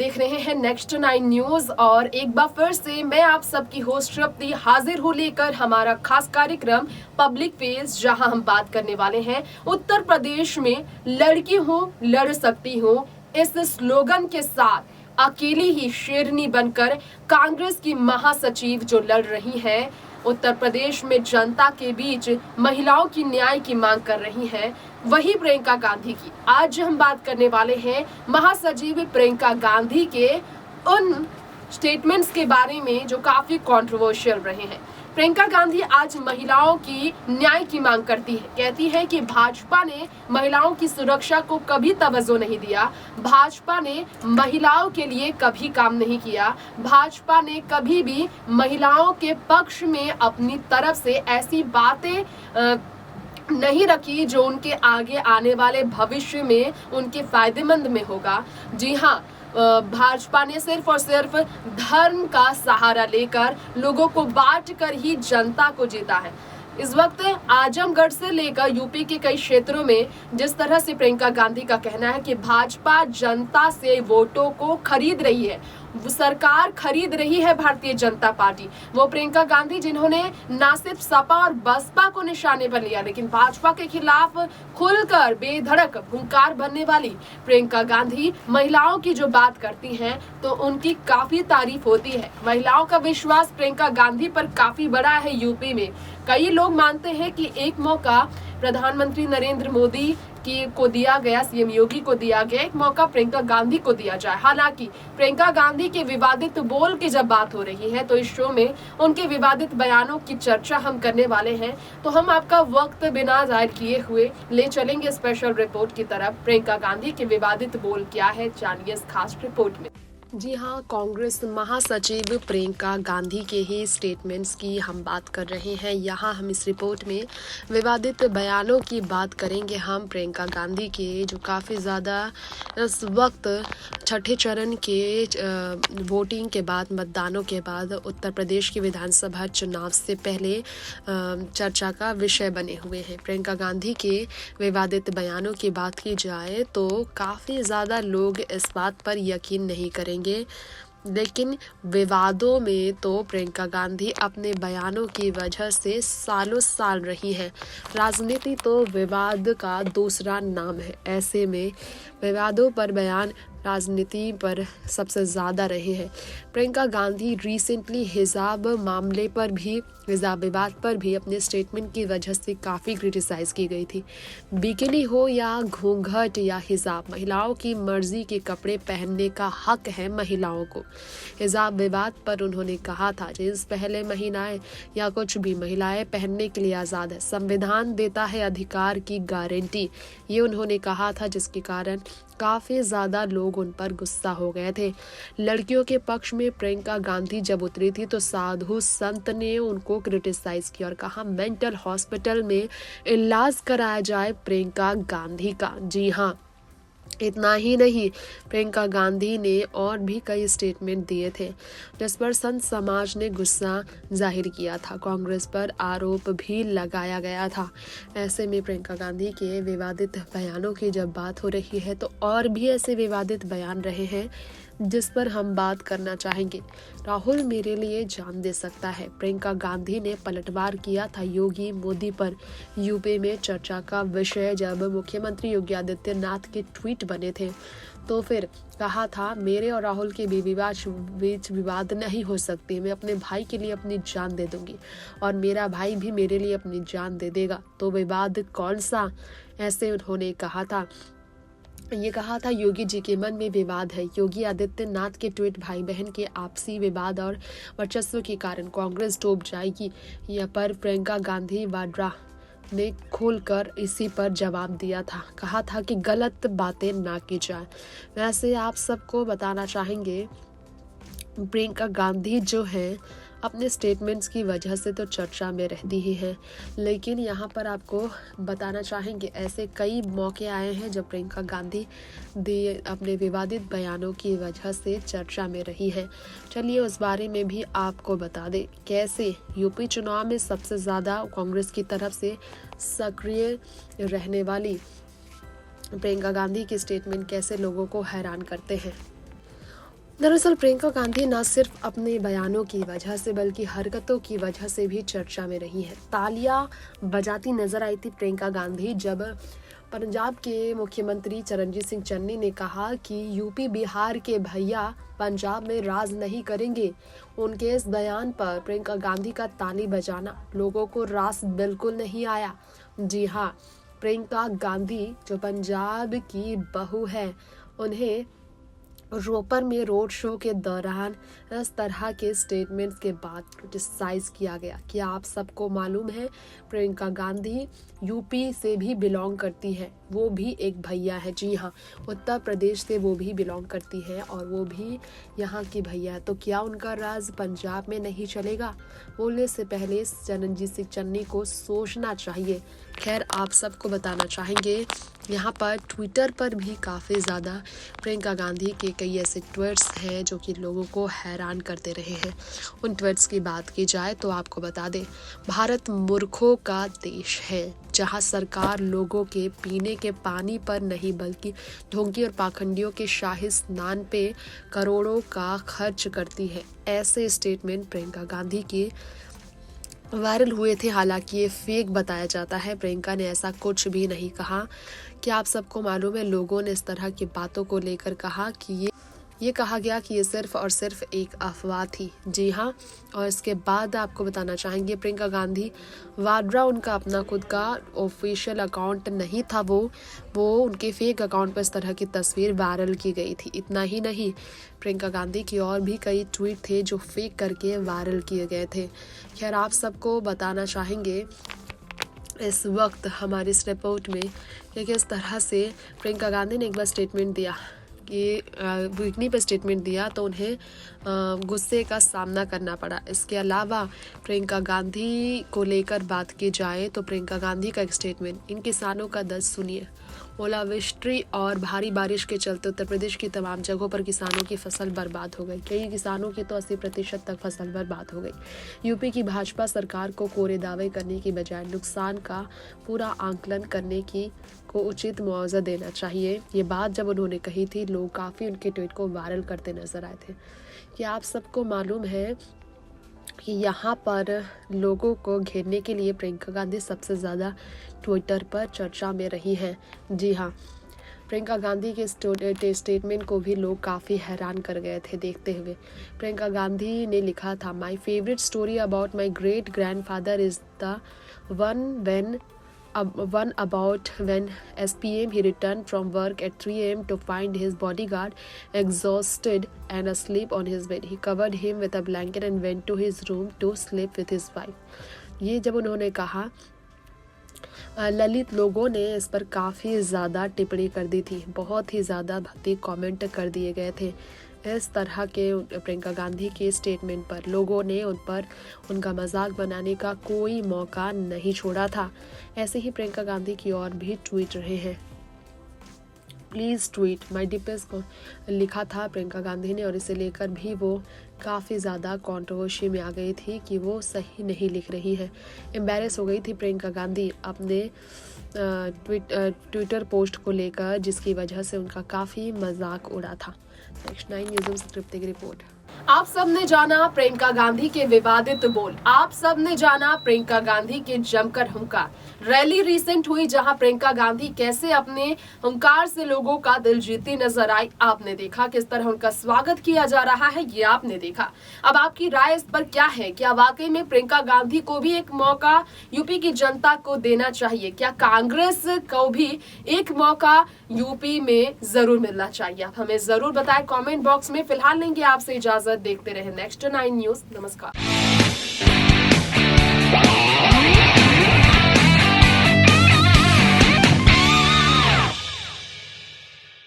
देख रहे हैं नेक्स्ट 9 न्यूज और एक बार फिर से मैं आप सबकी होस्ट श्रुति हाजिर हूँ लेकर हमारा खास कार्यक्रम पब्लिक फेस, जहां हम बात करने वाले हैं उत्तर प्रदेश में लड़की हूँ लड़ सकती हूँ इस स्लोगन के साथ अकेली ही शेरनी बनकर कांग्रेस की महासचिव जो लड़ रही हैं, उत्तर प्रदेश में जनता के बीच महिलाओं की न्याय की मांग कर रही हैं, वही प्रियंका गांधी की आज हम बात करने वाले हैं। महासचिव प्रियंका गांधी के उन स्टेटमेंट्स के बारे में जो काफी कंट्रोवर्शियल रहे हैं। प्रियंका गांधी आज महिलाओं की न्याय की मांग करती है, कहती है कि भाजपा ने महिलाओं की सुरक्षा को कभी तवज्जो नहीं दिया, भाजपा ने महिलाओं के लिए कभी काम नहीं किया, भाजपा ने कभी भी महिलाओं के पक्ष में अपनी तरफ से ऐसी बातें नहीं रखी जो उनके आगे आने वाले भविष्य में उनके फायदेमंद में होगा। जी हाँ, भाजपा ने सिर्फ और सिर्फ धर्म का सहारा लेकर लोगों को बांट कर ही जनता को जीता है। इस वक्त आजमगढ़ से लेकर यूपी के कई क्षेत्रों में जिस तरह से प्रियंका गांधी का कहना है कि भाजपा जनता से वोटों को खरीद रही है, सरकार खरीद रही है भारतीय जनता पार्टी। वो प्रियंका गांधी जिन्होंने ना सिर्फ सपा और बसपा को निशाने पर लिया लेकिन भाजपा के खिलाफ खुलकर बेधड़क हुंकार भरने वाली प्रियंका गांधी महिलाओं की जो बात करती हैं तो उनकी काफी तारीफ होती है। महिलाओं का विश्वास प्रियंका गांधी पर काफी बड़ा है। यूपी में कई लोग मानते हैं कि एक मौका प्रधानमंत्री नरेंद्र मोदी को दिया गया, सीएम योगी को दिया गया, एक मौका प्रियंका गांधी को दिया जाए। हालांकि प्रियंका गांधी के विवादित बोल की जब बात हो रही है तो इस शो में उनके विवादित बयानों की चर्चा हम करने वाले हैं, तो हम आपका वक्त बिना जाहिर किए हुए ले चलेंगे स्पेशल रिपोर्ट की तरफ। प्रियंका गांधी के विवादित बोल क्या है, जानिए इस खास रिपोर्ट में। जी हाँ, कांग्रेस महासचिव प्रियंका गांधी के ही स्टेटमेंट्स की हम बात कर रहे हैं। यहाँ हम इस रिपोर्ट में विवादित बयानों की बात करेंगे। हम प्रियंका गांधी के जो काफ़ी ज़्यादा इस वक्त छठे चरण के वोटिंग के बाद, मतदानों के बाद उत्तर प्रदेश के विधानसभा चुनाव से पहले चर्चा का विषय बने हुए हैं। प्रियंका गांधी के विवादित बयानों की बात की जाए तो काफ़ी ज़्यादा लोग इस बात पर यकीन नहीं करेंगे, लेकिन विवादों में तो प्रियंका गांधी अपने बयानों की वजह से सालों साल रही है। राजनीति तो विवाद का दूसरा नाम है। ऐसे में विवादों पर बयान राजनीति पर सबसे ज़्यादा रहे हैं। प्रियंका गांधी रिसेंटली हिजाब मामले पर भी, हिजाब विवाद पर भी अपने स्टेटमेंट की वजह से काफ़ी क्रिटिसाइज़ की गई थी। बिकिनी हो या घूंघट या हिजाब, महिलाओं की मर्जी के कपड़े पहनने का हक है महिलाओं को। हिजाब विवाद पर उन्होंने कहा था, जींस पहले महिलाएं या कुछ भी महिलाएं पहनने के लिए आज़ाद है, संविधान देता है अधिकार की गारंटी, ये उन्होंने कहा था, जिसके कारण काफ़ी ज़्यादा लोग उन पर गुस्सा हो गए थे। लड़कियों के पक्ष में प्रियंका गांधी जब उतरी थी तो साधु संत ने उनको क्रिटिसाइज़ किया और कहा मेंटल हॉस्पिटल में इलाज कराया जाए प्रियंका गांधी का। जी हाँ, इतना ही नहीं, प्रियंका गांधी ने और भी कई स्टेटमेंट दिए थे जिस पर संत समाज ने गुस्सा जाहिर किया था। कांग्रेस पर आरोप भी लगाया गया था। ऐसे में प्रियंका गांधी के विवादित बयानों की जब बात हो रही है तो और भी ऐसे विवादित बयान रहे हैं जिस पर हम बात करना चाहेंगे। राहुल मेरे लिए जान दे सकता है, प्रियंका गांधी ने पलटवार किया था योगी मोदी पर। यूपी में चर्चा का विषय जब मुख्यमंत्री योगी आदित्यनाथ के ट्वीट बने थे तो फिर कहा था मेरे और राहुल के बीच विवाद नहीं हो सकती, मैं अपने भाई के लिए अपनी जान दे दूंगी और मेरा भाई भी मेरे लिए अपनी जान दे देगा, तो विवाद कौन सा, ऐसे उन्होंने कहा था। ये कहा था योगी जी के मन में विवाद है। योगी आदित्यनाथ के ट्वीट भाई बहन के आपसी विवाद और वर्चस्व के कारण कांग्रेस डूब जाएगी, यह पर प्रियंका गांधी वाड्रा ने खोलकर इसी पर जवाब दिया था। कहा था कि गलत बातें ना की जाए। वैसे आप सबको बताना चाहेंगे प्रियंका गांधी जो है अपने स्टेटमेंट्स की वजह से तो चर्चा में रहती ही है, लेकिन यहाँ पर आपको बताना चाहेंगे ऐसे कई मौके आए हैं जब प्रियंका गांधी अपने विवादित बयानों की वजह से चर्चा में रही है। चलिए उस बारे में भी आपको बता दें कैसे यूपी चुनाव में सबसे ज़्यादा कांग्रेस की तरफ से सक्रिय रहने वाली प्रियंका गांधी के स्टेटमेंट कैसे लोगों को हैरान करते हैं। दरअसल प्रियंका गांधी न सिर्फ अपने बयानों की वजह से बल्कि हरकतों की वजह से भी चर्चा में रही है। तालियां बजाती नजर आई थी प्रियंका गांधी जब पंजाब के मुख्यमंत्री चरणजीत सिंह चन्नी ने कहा कि यूपी बिहार के भैया पंजाब में राज नहीं करेंगे। उनके इस बयान पर प्रियंका गांधी का ताली बजाना लोगों को रास बिल्कुल नहीं आया। जी हाँ, प्रियंका गांधी जो पंजाब की बहू है, उन्हें रोपर में रोड शो के दौरान इस तरह के स्टेटमेंट्स के बाद क्रिटिसाइज किया गया। क्या आप सबको मालूम है प्रियंका गांधी यूपी से भी बिलोंग करती है, वो भी एक भैया है। जी हाँ, उत्तर प्रदेश से वो भी बिलोंग करती है और वो भी यहाँ की भैया है। तो क्या उनका राज पंजाब में नहीं चलेगा? बोलने से पहले चरणजीत सिंह चन्नी को सोचना चाहिए। खैर, आप सबको बताना चाहेंगे, यहाँ पर ट्विटर पर भी काफ़ी ज़्यादा प्रियंका गांधी के कई ऐसे ट्वीट्स हैं जो कि लोगों को हैरान करते रहे हैं। उन ट्वीट्स की बात की जाए तो आपको बता दें, भारत मूर्खों का देश है जहाँ सरकार लोगों के पीने के पानी पर नहीं बल्कि ढोंगी और पाखंडियों के शाही स्नान पे करोड़ों का खर्च करती है। ऐसे स्टेटमेंट प्रियंका गांधी के वायरल हुए थे। हालांकि ये फेक बताया जाता है, प्रियंका ने ऐसा कुछ भी नहीं कहा। क्या आप सबको मालूम है, लोगों ने इस तरह की बातों को लेकर कहा कि ये कहा गया कि ये सिर्फ और सिर्फ एक अफवाह थी। जी हाँ, और इसके बाद आपको बताना चाहेंगे, प्रियंका गांधी वाड्रा उनका अपना खुद का ऑफिशियल अकाउंट नहीं था, वो उनके फेक अकाउंट पर इस तरह की तस्वीर वायरल की गई थी। इतना ही नहीं, प्रियंका गांधी की और भी कई ट्वीट थे जो फेक करके वायरल किए गए थे। खैर, आप सबको बताना चाहेंगे इस वक्त हमारी इस रिपोर्ट में कि किस तरह से प्रियंका गांधी ने एक बार स्टेटमेंट दिया कि वीकली पर स्टेटमेंट दिया तो उन्हें गुस्से का सामना करना पड़ा। इसके अलावा प्रियंका गांधी को लेकर बात की जाए तो प्रियंका गांधी का एक स्टेटमेंट, इन किसानों का दर्द सुनिए। ओलावृष्टि और भारी बारिश के चलते उत्तर प्रदेश की तमाम जगहों पर किसानों की फसल बर्बाद हो गई। कई किसानों की तो 80% तक फसल बर्बाद हो गई। यूपी की भाजपा सरकार को कोरे दावे करने की बजाय नुकसान का पूरा आंकलन करने को उचित मुआवजा देना चाहिए। ये बात जब उन्होंने कही थी, लोग काफ़ी उनके ट्वीट को वायरल करते नजर आए थे। क्या आप सबको मालूम है कि यहाँ पर लोगों को घेरने के लिए प्रियंका गांधी सबसे ज़्यादा ट्विटर पर चर्चा में रही हैं। जी हाँ, प्रियंका गांधी के स्टेटमेंट को भी लोग काफ़ी हैरान कर गए थे देखते हुए। प्रियंका गांधी ने लिखा था, my favourite story about my great grandfather is the one about when SPM he returned from work at 3 a.m. to find his bodyguard exhausted and asleep on his bed. He covered him with a blanket and went to his room to sleep with his wife. ये जब उन्होंने कहा, ललित लोगों ने इस पर काफ़ी ज़्यादा टिप्पणी कर दी थी, बहुत ही ज़्यादा भक्ति कमेंट कर दिए गए थे। इस तरह के प्रियंका गांधी के स्टेटमेंट पर लोगों ने उन पर उनका मजाक बनाने का कोई मौका नहीं छोड़ा था। ऐसे ही प्रियंका गांधी की और भी ट्वीट रहे हैं। प्लीज़ ट्वीट माई डिपेस्ट को लिखा था प्रियंका गांधी ने, और इसे लेकर भी वो काफ़ी ज़्यादा कंट्रोवर्सी में आ गई थी कि वो सही नहीं लिख रही है। एम्बैरेस हो गई थी प्रियंका गांधी अपने ट्विटर पोस्ट को लेकर, जिसकी वजह से उनका काफ़ी मजाक उड़ा था। नेक्स्ट 9 न्यूज़ से तृप्ति की रिपोर्ट। आप सबने जाना प्रियंका गांधी के विवादित बोल, आप सबने जाना प्रियंका गांधी के जमकर हुंकार। रैली रिसेंट हुई जहां प्रियंका गांधी कैसे अपने हुंकार से लोगों का दिल जीती नजर आई। आपने देखा किस तरह उनका स्वागत किया जा रहा है, ये आपने देखा। अब आपकी राय इस पर क्या है? क्या वाकई में प्रियंका गांधी को भी एक मौका यूपी की जनता को देना चाहिए? क्या कांग्रेस को भी एक मौका यूपी में जरूर मिलना चाहिए? आप हमें जरूर बताएं कमेंट बॉक्स में। फिलहाल लेंगे आपसे इजाजत, देखते रहे नेक्स्ट 9 न्यूज़। नमस्कार।